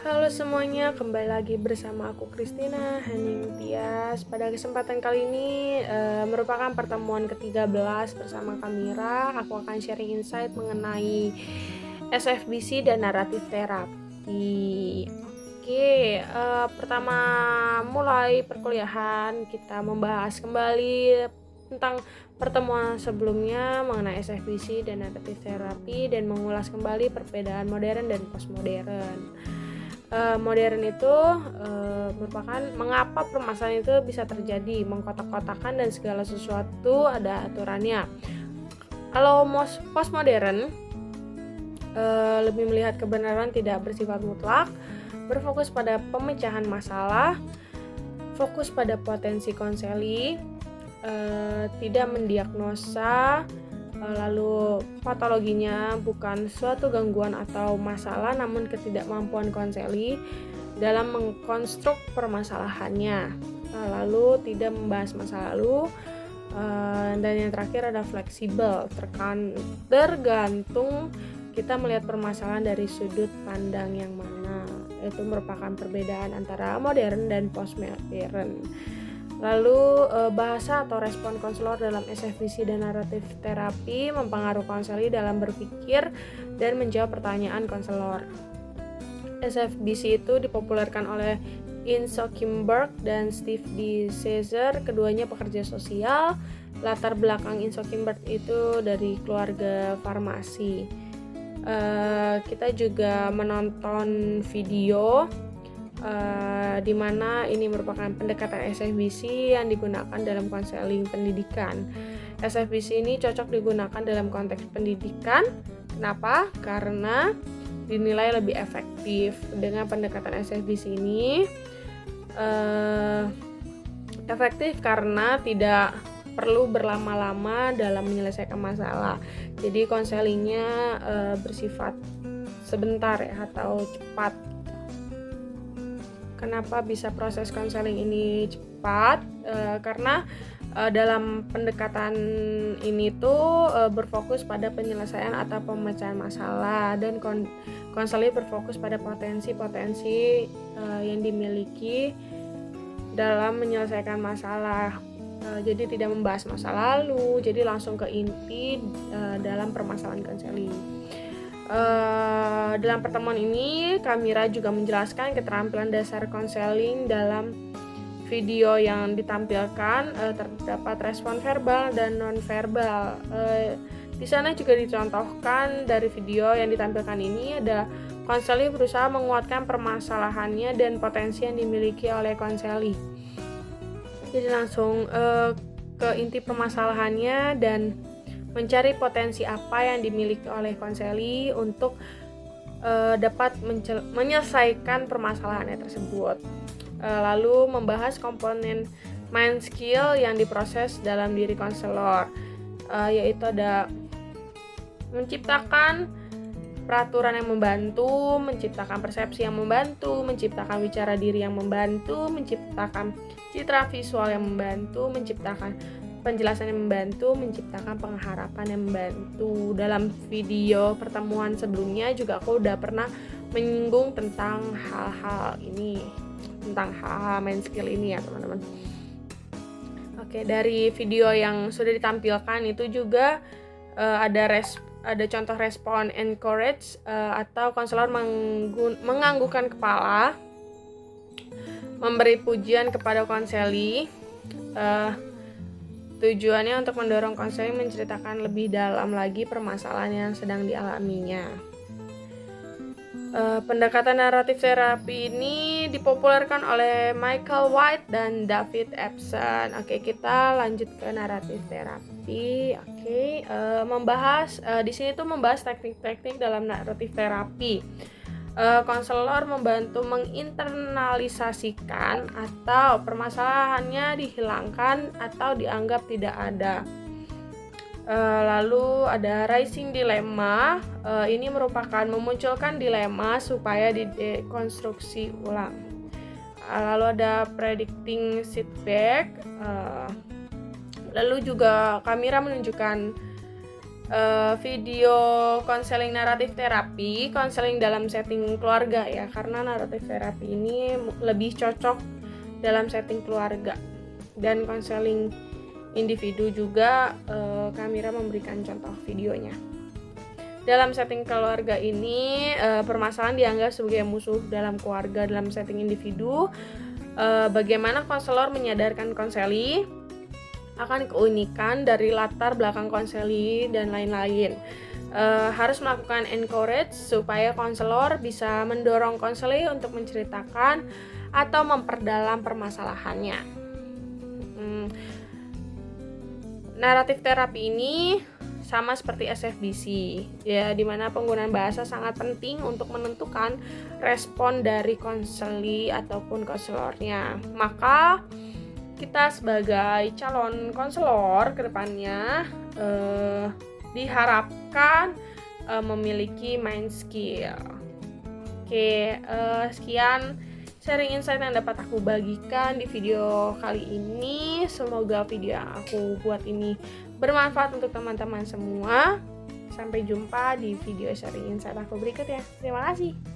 Halo semuanya, kembali lagi bersama aku Christina Hening Tias. Pada kesempatan kali ini merupakan pertemuan ke-13 bersama Kamira. Aku akan sharing insight mengenai SFBC dan naratif terapi. Pertama mulai perkuliahan kita membahas kembali tentang pertemuan sebelumnya mengenai SFBC dan naratif terapi dan mengulas kembali perbedaan modern dan postmodern. Modern itu merupakan mengapa permasalahan itu bisa terjadi, mengkotak-kotakan dan segala sesuatu ada aturannya. Kalau postmodern lebih melihat kebenaran tidak bersifat mutlak, berfokus pada pemecahan masalah, fokus pada potensi konseli, tidak mendiagnosa, lalu patologinya bukan suatu gangguan atau masalah namun ketidakmampuan konseli dalam mengkonstruk permasalahannya, lalu tidak membahas masa lalu, dan yang terakhir ada fleksibel, tergantung kita melihat permasalahan dari sudut pandang yang mana. Itu merupakan perbedaan antara modern dan postmodern. Lalu bahasa atau respon konselor dalam SFBC dan naratif terapi mempengaruhi konseli dalam berpikir dan menjawab pertanyaan konselor. SFBC itu dipopulerkan oleh Inso Kimberg dan Steve D. Caesar, keduanya pekerja sosial. Latar belakang Inso Kimberg itu dari keluarga farmasi. Kita juga menonton video di mana ini merupakan pendekatan SFBC yang digunakan dalam konseling pendidikan. SFBC ini cocok digunakan dalam konteks pendidikan. Kenapa? Karena dinilai lebih efektif. Dengan pendekatan SFBC ini efektif karena tidak perlu berlama-lama dalam menyelesaikan masalah. Jadi konselingnya bersifat sebentar ya, atau cepat. Kenapa bisa proses konseling ini cepat? Karena dalam pendekatan ini tuh berfokus pada penyelesaian atau pemecahan masalah, dan konseling berfokus pada potensi-potensi yang dimiliki dalam menyelesaikan masalah. Jadi tidak membahas masa lalu, jadi langsung ke inti dalam permasalahan konseling. Dalam pertemuan ini Kamira juga menjelaskan keterampilan dasar konseling. Dalam video yang ditampilkan terdapat respon verbal dan non-verbal. Di sana juga dicontohkan dari video yang ditampilkan ini ada konseli berusaha menguatkan permasalahannya dan potensi yang dimiliki oleh konseli. Jadi langsung ke inti permasalahannya dan mencari potensi apa yang dimiliki oleh konseli untuk dapat menyelesaikan permasalahannya tersebut. Lalu membahas komponen mind skill yang diproses dalam diri konselor, yaitu ada menciptakan peraturan yang membantu, menciptakan persepsi yang membantu, menciptakan wicara diri yang membantu, menciptakan citra visual yang membantu, menciptakan penjelasan yang membantu, menciptakan pengharapan yang membantu. Dalam video pertemuan sebelumnya juga aku udah pernah menyinggung tentang hal-hal ini, tentang hal-hal mind skill ini ya teman-teman. Oke, dari video yang sudah ditampilkan itu juga ada contoh respon encourage atau konselor menganggukkan kepala, memberi pujian kepada konseli. Tujuannya untuk mendorong konseli menceritakan lebih dalam lagi permasalahan yang sedang dialaminya. Pendekatan naratif terapi ini dipopulerkan oleh Michael White dan David Epson. Oke, kita lanjut ke naratif terapi. Di sini tuh membahas teknik-teknik dalam naratif terapi. Konselor membantu menginternalisasikan atau permasalahannya dihilangkan atau dianggap tidak ada. Lalu ada raising dilemma. Ini merupakan memunculkan dilema supaya didekonstruksi ulang. Lalu ada predicting setback. Lalu juga Kamira menunjukkan video konseling naratif terapi, konseling dalam setting keluarga ya, karena naratif terapi ini lebih cocok dalam setting keluarga. Dan konseling individu juga Kamira memberikan contoh videonya. Dalam setting keluarga ini permasalahan dianggap sebagai musuh dalam keluarga. Dalam setting individu, bagaimana konselor menyadarkan konseli akan keunikan dari latar belakang konseli dan lain-lain. Harus melakukan encourage supaya konselor bisa mendorong konseli untuk menceritakan atau memperdalam permasalahannya. Naratif terapi ini sama seperti SFBC ya, dimana penggunaan bahasa sangat penting untuk menentukan respon dari konseli ataupun konselornya. Maka kita sebagai calon konselor kedepannya diharapkan memiliki mind skill. Oke, sekian sharing insight yang dapat aku bagikan di video kali ini. Semoga video yang aku buat ini bermanfaat untuk teman-teman semua. Sampai jumpa di video sharing insight aku berikutnya. Terima kasih.